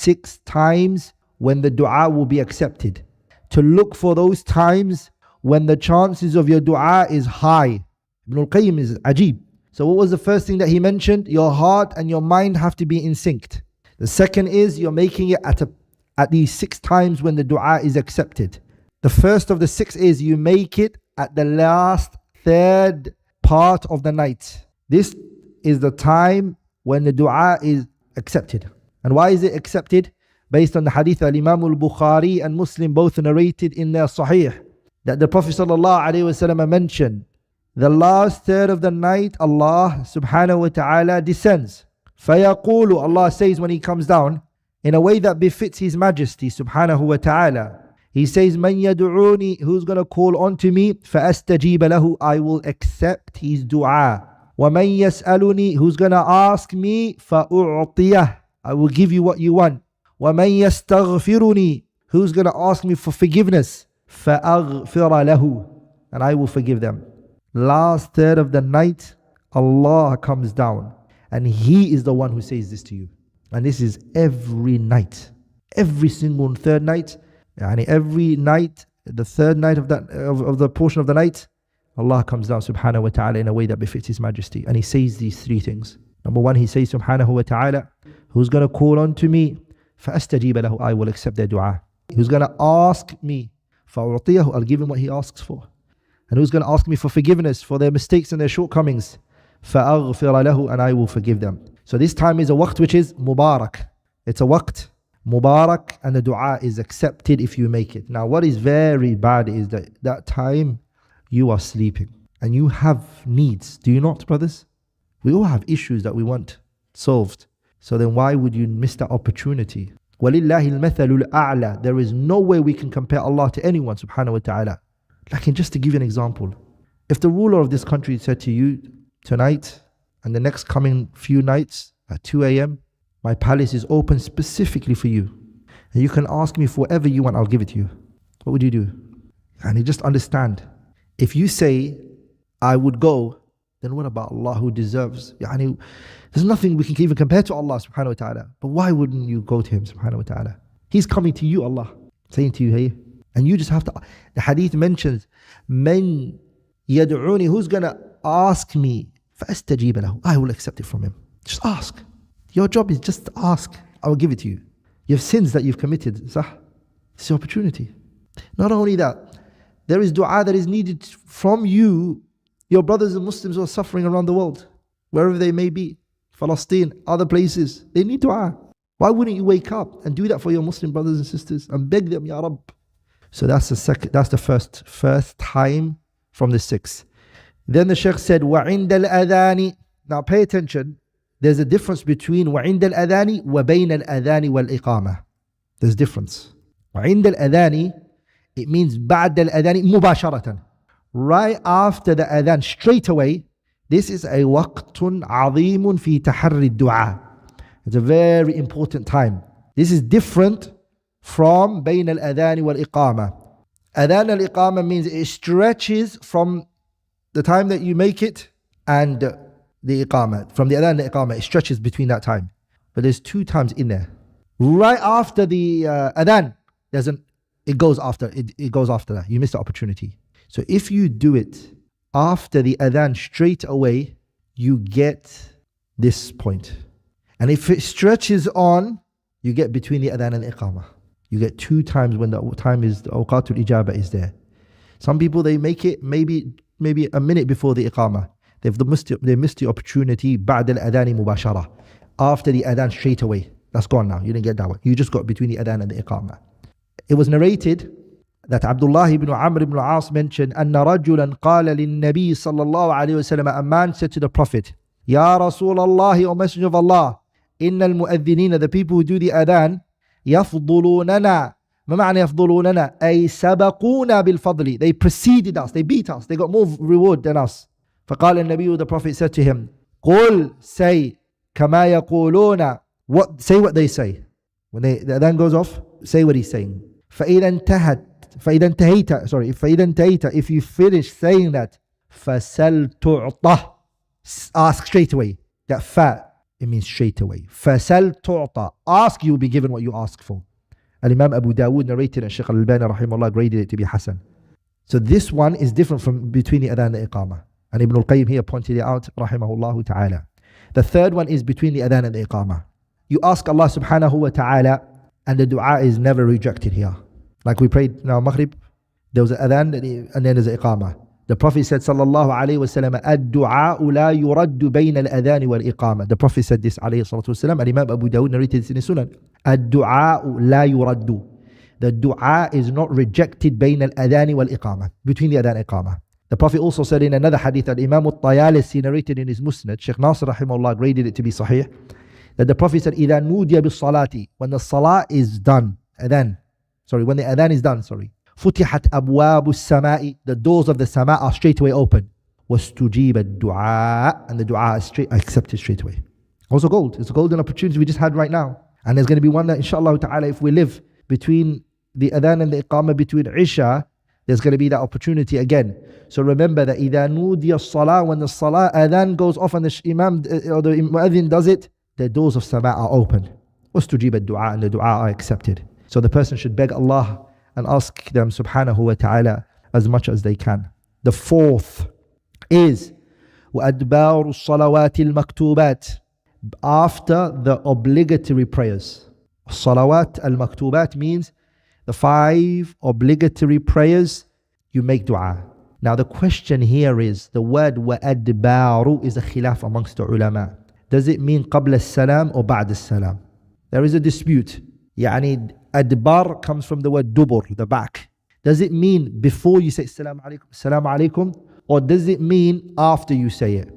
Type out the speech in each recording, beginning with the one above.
6 times when the dua will be accepted. To look for those times when the chances of your dua is high. Ibn al-Qayyim is ajib. So what was the first thing that he mentioned? Your heart and your mind have to be in sync. The second is you're making it at these 6 times when the dua is accepted. The first of the 6 is you make it at the last third part of the night. This is the time when the dua is accepted. And why is it accepted? Based on the hadith al-Imam al-Bukhari and Muslim both narrated in their Sahih, that the Prophet ﷺ mentioned, the last third of the night Allah subhanahu wa ta'ala descends. فَيَقُولُ, Allah says when He comes down, in a way that befits His Majesty subhanahu wa ta'ala. He says, مَنْ يَدْعُونِي, who's going to call on to me? فَأَسْتَجِيبَ لَهُ, I will accept his dua. وَمَنْ يَسْأَلُنِي, who's going to ask me? فَأُعْطِيَهُ, I will give you what you want. وَمَنْ يَسْتَغْفِرُنِي, who's going to ask me for forgiveness? فَأَغْفِرَ لَهُ, and I will forgive them. Last third of the night, Allah comes down, and He is the one who says this to you. And this is every night. Every single third night, and every night, the third night of the portion of the night, Allah comes down subhanahu wa ta'ala in a way that befits His Majesty. And He says these 3 things. Number 1, He says subhanahu wa ta'ala, who's going to call on to me? فَأَسْتَجِيبَ لَهُ, I will accept their dua. Who's going to ask me? فَأُعْطِيَهُ, I'll give him what he asks for. And who's going to ask me for forgiveness for their mistakes and their shortcomings? فَأَغْفِرَ لَهُ, and I will forgive them. So this time is a waqt which is mubarak. It's a waqt mubarak, and the dua is accepted if you make it. Now what is very bad is that time you are sleeping and you have needs. Do you not, brothers? We all have issues that we want solved. So then why would you miss that opportunity? وَلِلَّهِ الْمَثَلُ الْأَعْلَى, there is no way we can compare Allah to anyone subhanahu wa ta'ala. Like, just to give you an example, if the ruler of this country said to you, tonight and the next coming few nights at 2 a.m, my palace is open specifically for you, and you can ask me for whatever you want, I'll give it to you. What would you do? And you just understand, if you say, I would go, then what about Allah who deserves? There's nothing we can even compare to Allah subhanahu wa ta'ala. But why wouldn't you go to Him subhanahu wa ta'ala? He's coming to you, Allah, saying to you, hey, and you just have to, the hadith mentions, مَنْ يَدْعُونِي, who's going to ask me? فَأَسْتَجِيبَ لَهُ, I will accept it from him. Just ask. Your job is just to ask. I will give it to you. You have sins that you've committed. It's the opportunity. Not only that, there is dua that is needed from you, your brothers and Muslims who are suffering around the world, wherever they may be, Palestine, other places. They need dua. Why wouldn't you wake up and do that for your Muslim brothers and sisters and beg them, Ya Rabb? So that's the first time from the 6. Then the Shaykh said, وَعِنْدَ الْأَذَانِ. Now pay attention. There's a difference between وَعِنْدَ الْأَذَانِ وَبَيْنَ الْأَذَانِ وَالْإِقَامَةِ. There's difference. وَعِنْدَ الْأَذَانِ, it means بَعْدَ الْأَذَانِ مُبَاشَرَةً. Right after the adhan, straight away. This is a waqtun عظيم في تحري الدعاء. It's a very important time. This is different from بين الأذان والإقامة. Adhan al-Iqamah means it stretches from the time that you make it and the Iqamah. From the Adhan al-Iqamah, it stretches between that time. But there's 2 times in there. Right after the Adhan, it goes after that. You miss the opportunity. So if you do it after the Adhan straight away, you get this point. And if it stretches on, you get between the Adhan and the Iqamah. You get 2 times when the time is, the awqatul ijabah is there. Some people, they make it maybe a minute before the Iqamah. They missed the opportunity بعد الأذان مباشرة. After the Adhan straight away. That's gone now. You didn't get that one. You just got between the Adhan and the Iqamah. It was narrated that Abdullah ibn Amr ibn al-As mentioned, أن رجلا قال للنبي صلى الله عليه وسلم, a man said to the Prophet, Ya Rasulullah, O Messenger of Allah, إن المؤذنين, the people who do the Adhan, يفضلوننا. ما معنى يفضلوننا? أي سبقونا بالفضل. They preceded us, they beat us, they got more reward than us. فقال النبي, the Prophet said to him, قل, say, كما يقولون, say what they say. When the Adhan goes off, say what he's saying. فإذا انتهيت, if you finish saying that, فسل تعطى, ask straight away. That fa It means straight away. فَسَلْ تُعْطَى. Ask, you will be given what you ask for. Al-Imam Abu Dawud narrated and Shaykh al-Albani Rahimahullah graded it to be Hassan. So this one is different from between the Adhan and the Iqamah. And Ibn al-Qayyim here pointed it out, Rahimahullah ta'ala. The third one is between the Adhan and the Iqamah. You ask Allah subhanahu wa ta'ala and the dua is never rejected here. Like we prayed now Maghrib, there was an Adhan and then there's an Iqamah. The Prophet said sallallahu alayhi wa sallam, ad-du'a la yuraddu bayna al-adhan wal-iqamah. The Prophet said this alayhi salatu wa sallam, and Imam Abu Dawud narrated this in his Sunnah. Ad-du'a la yuraddu. The dua is not rejected bayna al-adhan wal-iqamah, between the adhan and iqamah. The Prophet also said in another hadith that Imam al-Tayalisi narrated in his Musnad, Shaykh Nasir Rahimahullah graded it to be sahih, that the Prophet said, إِذَا نُودِيَ بِالصَّلَاةِ, when the salah is done, when the adhan is done, فُتِحَتْ أَبْوَابُ السَّمَاءِ, the doors of the sama are straight away open. وَاسْتُجِيبَ الدُّعَاء, and the dua is accepted straight away. Also gold. It's a golden opportunity we just had right now. And there's going to be one that inshallah ta'ala, if we live between the adhan and the iqamah, between Isha, there's going to be that opportunity again. So remember that إِذَا نُودِيَ الصَّلَاةِ, when the salah adhan goes off and the imam or the muadhin does it, the doors of sama are open. وَاسْتُجِيبَ الدُّعَاء, and the dua are accepted. So the person should beg Allah and ask them subhanahu wa ta'ala as much as they can. The fourth is وَأَدْبَارُ الصَّلَوَاتِ الْمَكْتُوبَاتِ, after the obligatory prayers. Salawat al-maktubat means the 5 obligatory prayers, you make dua. Now the question here is, the word وَأَدْبَارُ is a khilaf amongst the ulama. Does it mean قبل السلام or بعد السلام? There is a dispute. يعني adbar comes from the word dubur, the back. Does it mean before you say Assalamu alaikum, or does it mean after you say it?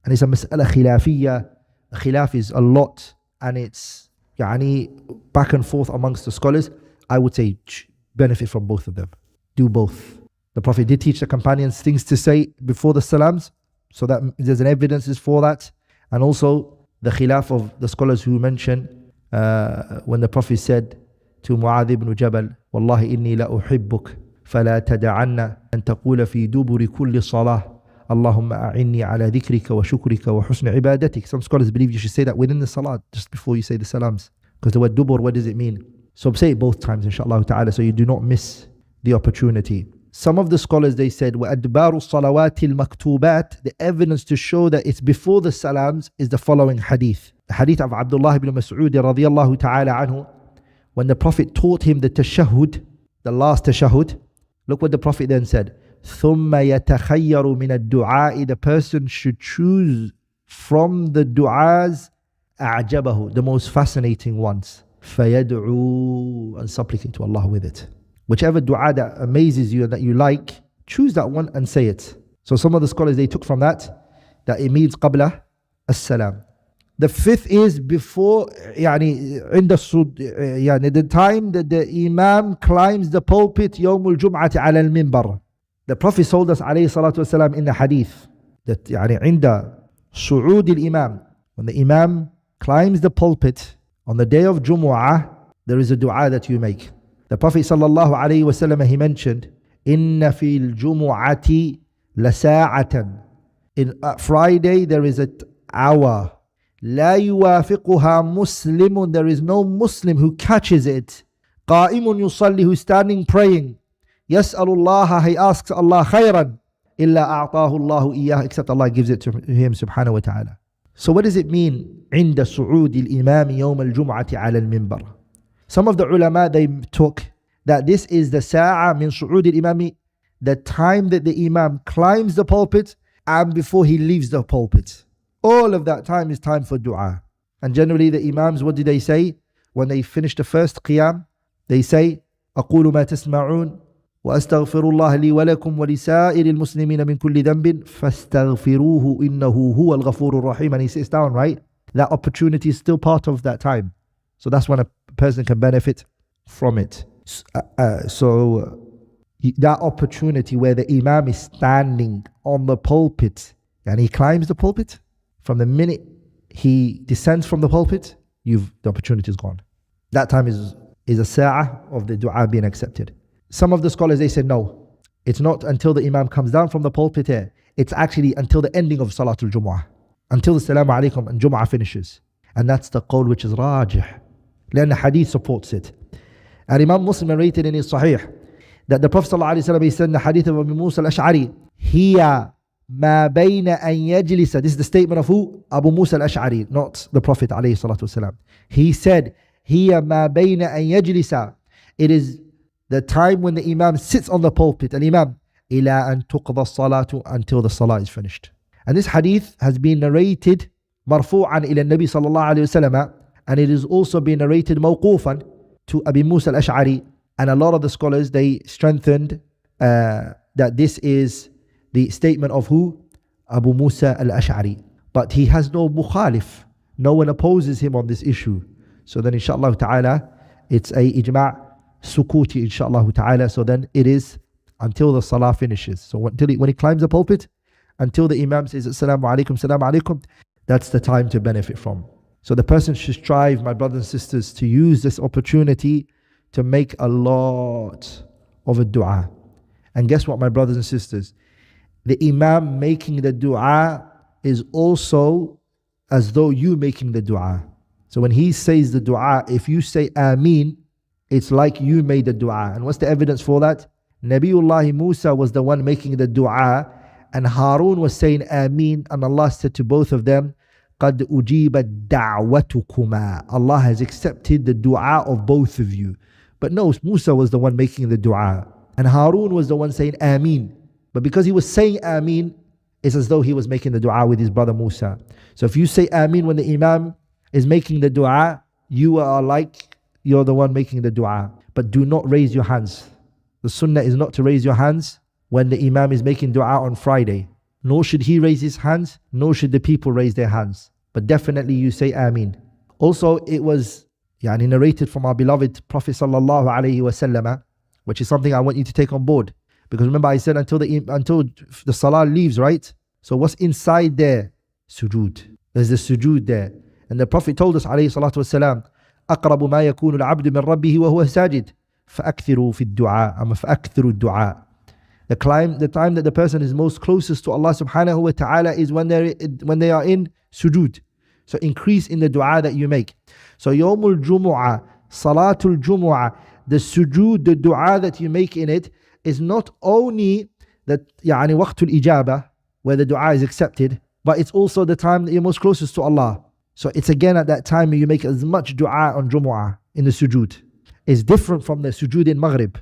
And it's a mas'ala khilafiyya. Khilaf is a lot, and it's back and forth amongst the scholars. I would say benefit from both of them. Do both. The Prophet did teach the companions things to say before the salams, so that there's an evidence for that. And also the khilaf of the scholars who mention when the Prophet said to Mu'adh ibn Jabal, Wallahi inni la uhibbuk, fala tada'anna an taqula fi duburi kulli salah, Allahumma a'inni ala dhikrika wa shukrika wa husni ibadatik. Some scholars believe you should say that within the salah, just before you say the salams. Because the word dubur, what does it mean? So say it both times, inshallah ta'ala, so you do not miss the opportunity. Some of the scholars, they said, وَأَدْبَارُ الصَّلَوَاتِ الْمَكْتُوبَاتِ, the evidence to show that it's before the salams is the following hadith. The hadith of Abdullah ibn Mas'ud radiyallahu ta'ala anhu, when the Prophet taught him the tashahhud, the last tashahhud, look what the Prophet then said. ثُمَّ يَتَخَيَّرُ مِنَ الدُّعَاءِ, the person should choose from the du'as أَعْجَبَهُ, the most fascinating ones. فَيَدْعُو, and supplicate to Allah with it. Whichever dua that amazes you and that you like, choose that one and say it. So some of the scholars, they took from that it means qabla as-salam. The fifth is before, the time that the imam climbs the pulpit, yawmul jum'ati ala al-minbar. The Prophet told us alayhi salatu wasalam in the hadith that عند صعود الإمام, when the imam climbs the pulpit on the day of Jumu'ah, there is a dua that you make. The Prophet sallallahu alayhi wa sallam, he mentioned, Inna fil jumu'ati lasa'atan. In Friday there is an hour. La yuwafiquha muslimun, there is no Muslim who catches it. Qa'imun yusalli, who's standing praying. Yas'alullaha, he asks Allah khayran. Illa a'tahu Allahu iyah, except Allah gives it to him subhanahu wa ta'ala. So what does it mean? عند صعود الإمام يوم الجمعة على المنبر. Some of the ulama, they took that this is the sa'a min su'ud al-imami, the time that the imam climbs the pulpit and before he leaves the pulpit. All of that time is time for dua. And generally the imams, what do they say? When they finish the first qiyam, they say, أقول ما تسمعون وأستغفر الله لي ولكم ولسائر المسلمين من كل ذنب فاستغفروه إنه هو الغفور الرحيم. And he sits down, right? That opportunity is still part of that time. So that's when a person can benefit from it. So that opportunity where the imam is standing on the pulpit and he climbs the pulpit, from the minute he descends from the pulpit, the opportunity is gone. That time is a sa'ah of the dua being accepted. Some of the scholars, they said no, it's not until the imam comes down from the pulpit here. It's actually until the ending of Salatul Jumu'ah, until the Salamu Alaikum and Jumu'ah finishes. And that's the qawl which is rajih. لأن hadith supports it. And Imam Muslim narrated in his Sahih that the Prophet ﷺ, he said in the hadith of Abu Musa al-Ash'ari, هِيَ مَا بَيْنَ أَن يَجْلِسَ. This is the statement of who? Abu Musa al-Ash'ari, not the Prophet ﷺ. He said, هِيَ مَا بَيْنَ أَن يَجْلِسَ. It is the time when the Imam sits on the pulpit, al-Imam, إِلَىٰ أَن تُقْضَى الصَّلَاةُ, until the Salah is finished. And this hadith has been narrated marfu'an ila Nabi sallallahu alayhi wasallam, and it is also been narrated mawqufan to Abu Musa al-Ash'ari. And a lot of the scholars, they strengthened that this is the statement of who? Abu Musa al-Ash'ari. But he has no mukhalif. No one opposes him on this issue. So then inshaAllah ta'ala, it's a ijma' sukuti inshaAllah ta'ala. So then it is until the salah finishes. So when he climbs the pulpit, until the Imam says Assalamu alaikum, that's the time to benefit from. So the person should strive, my brothers and sisters, to use this opportunity to make a lot of a dua. And guess what, my brothers and sisters? The Imam making the dua is also as though you making the dua. So when he says the dua, if you say Ameen, it's like you made the dua. And what's the evidence for that? Nabiullah Musa was the one making the dua, and Harun was saying Ameen, and Allah said to both of them, قَدْ أُجِيبَتْ دَعْوَتُكُمَا. Allah has accepted the dua of both of you. But no, Musa was the one making the dua, and Harun was the one saying Ameen. But because he was saying Ameen, it's as though he was making the dua with his brother Musa. So if you say Ameen when the Imam is making the dua, you are like you're the one making the dua. But do not raise your hands. The sunnah is not to raise your hands when the Imam is making dua on Friday. Nor should he raise his hands, nor should the people raise their hands. But definitely you say Ameen. Also, it was narrated from our beloved Prophet sallallahu alaihi wasallam, which is something I want you to take on board. Because remember I said until the salah leaves, right? So what's inside there? Sujood. There's the sujood there. And the Prophet told us alayhi salatu wasalam, أقرب ما يكون العبد من ربه وهو ساجد فأكثروا في الدعاء أما فأكثروا الدعاء. The time that the person is most closest to Allah subhanahu wa ta'ala is when they are in sujood. So increase in the dua that you make. So Yawmul Jumu'ah, Salatul Jumu'ah, the sujood, the dua that you make in it is not only that waqtul ijabah, where the dua is accepted, but it's also the time that you're most closest to Allah. So it's again at that time you make as much dua on Jumu'ah in the sujood. It's different from the sujood in Maghrib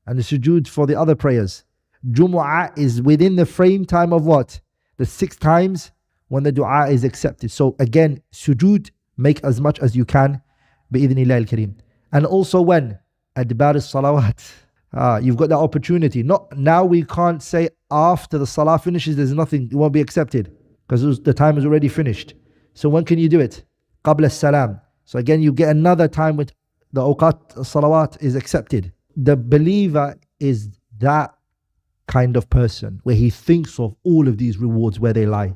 and the sujood for the other prayers. Jumu'ah is within the frame time of what? The 6 times when the dua is accepted. So again, sujood, make as much as you can, bi'idhnillah al-kareem. And also when? Adbar as-salawat. You've got that opportunity. Not now, we can't say after the salah finishes, there's nothing, it won't be accepted because the time is already finished. So when can you do it? Qabla as-salam. So again, you get another time with the awqat salawat is accepted. The believer is that kind of person where he thinks of all of these rewards where they lie.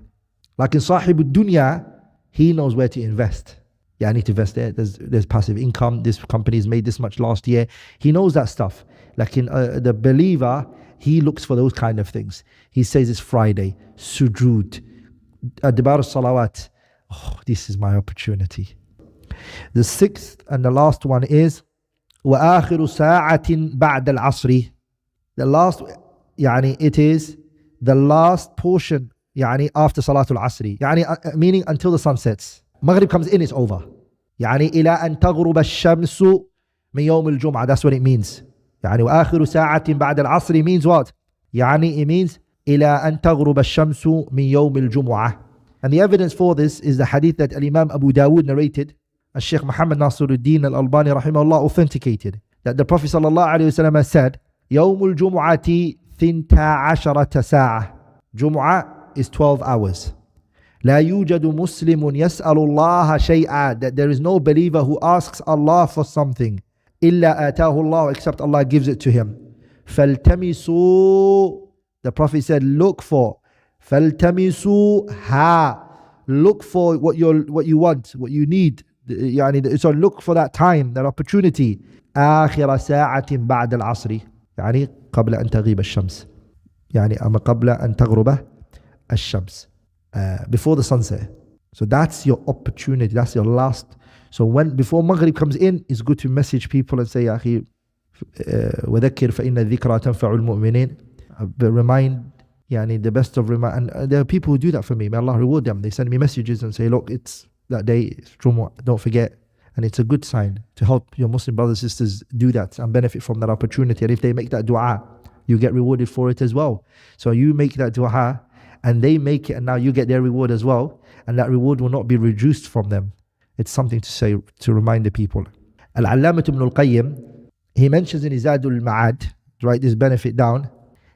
Like in Sahib al-Dunya, he knows where to invest. Yeah, I need to invest there. There's passive income. This company has made this much last year. He knows that stuff. Like in the believer, he looks for those kind of things. He says it's Friday, sujood, adbar salawat. Oh, this is my opportunity. The 6th and the last one is وَآخِرُ سَاعَةٍ بَعْدَ الْعَصْرِ. The last, it is the last portion after Salatul Asri, meaning until the sun sets. Maghrib comes in, it's over. إلى أن تغرب الشمس من يوم الجمعة. That's what it means. وآخر ساعة بعد العصر means what? It means إلى أن تغرب الشمس من يوم الجمعة. And the evidence for this is the hadith that Imam Abu Dawud narrated, and Sheikh Muhammad Nasiruddin al-Albani Rahimahullah authenticated, that the Prophet sallallahu alaihi wasallam said, يوم الجمعة 12 ساعة. Jumu'ah is 12 hours. لا يوجد مسلم يسأل الله شيئا. That there is no believer who asks Allah for something. إلا آتاه الله, except Allah gives it to him. فالتمسوا. The Prophet said, look for. فالتمسوا. Look for what you want, what you need. So look for that time, that opportunity. آخر ساعة بعد العصر. قبل أن تغيب الشمس. أما قبل أن تغرب الشمس. Before the sunset. So that's your opportunity. That's your last. So before Maghrib comes in, it's good to message people and say, "Akhi, وذكر فإن الذكرى تنفع المؤمنين." Remind, the best of remind. And there are people who do that for me. May Allah reward them. They send me messages and say, "Look, it's that day. It's Jumu'ah. Don't forget." And it's a good sign to help your Muslim brothers and sisters do that and benefit from that opportunity. And if they make that dua, you get rewarded for it as well. So you make that dua and they make it, and now you get their reward as well. And that reward will not be reduced from them. It's something to say, to remind the people. Al-Allamah ibn al-Qayyim, he mentions in his Zadul Ma'ad, write this benefit down.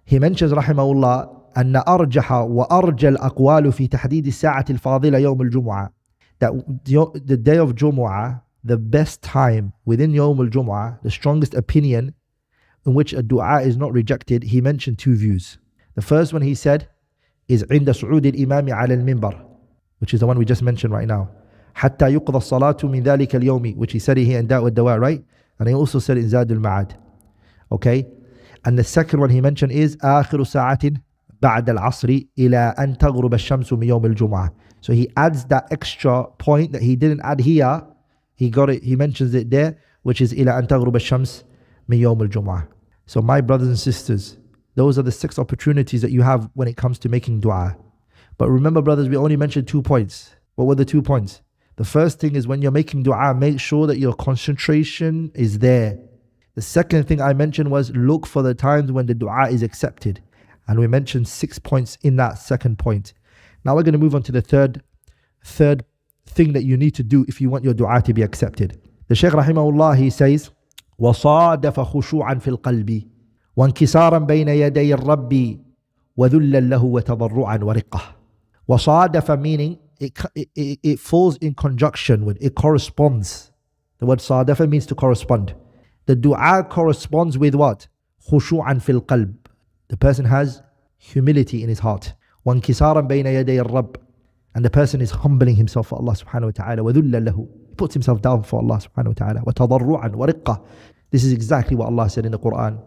He mentions Rahimahullah, أن أرجح وأرجى الأقوال في تحديد الساعة الفاضلة يوم الجمعة. That the day of Jumu'ah, the best time within Yawm al-Jumu'ah, the strongest opinion in which a dua is not rejected, he mentioned two views. The first one he said is عند صعود الإمام على المنبر, which is the one we just mentioned right now. حتى يقضى الصلاة من ذلك اليوم, which he said here in Dawud Dawa, right? And he also said in Zadul Ma'ad. Okay? And the second one he mentioned is آخر ساعة بعد العصر إلى أن تغرب الشمس من يوم الجمعة. So he adds that extra point that he didn't add here. He got it, he mentions it there, which is إلى أن تغرب الشمس من يوم الجمعة. So my brothers and sisters, those are the 6 opportunities that you have when it comes to making dua. But remember, brothers, we only mentioned 2 points. What were the 2 points? The first thing is when you're making dua, make sure that your concentration is there. The second thing I mentioned was look for the times when the dua is accepted. And we mentioned 6 points in that second point. Now we're going to move on to the third thing that you need to do if you want your dua to be accepted. The Shaykh Rahimahullah, he says, وَصَادَفَ خُشُوعًا فِي الْقَلْبِ وَانْكِسَارًا بَيْنَ يَدَيِ الرَّبِّ وَذُلًّا لَهُ وَتَضَرُّعًا وَرِقَّةً. وَصَادَفَ meaning it falls in conjunction with, it corresponds. The word صادف means to correspond. The dua corresponds with what? خُشُوعًا فِي الْقَلْبِ. The person has humility in his heart. وَانْكِسَارًا بَيْنَ يَدَيِ الرَّبِّ. And the person is humbling himself for Allah subhanahu wa ta'ala. وَذُلًّا لَهُ. He puts himself down for Allah subhanahu wa ta'ala. وَتَضَرُّعًا وَرِقَّةً. This is exactly what Allah said in the Quran.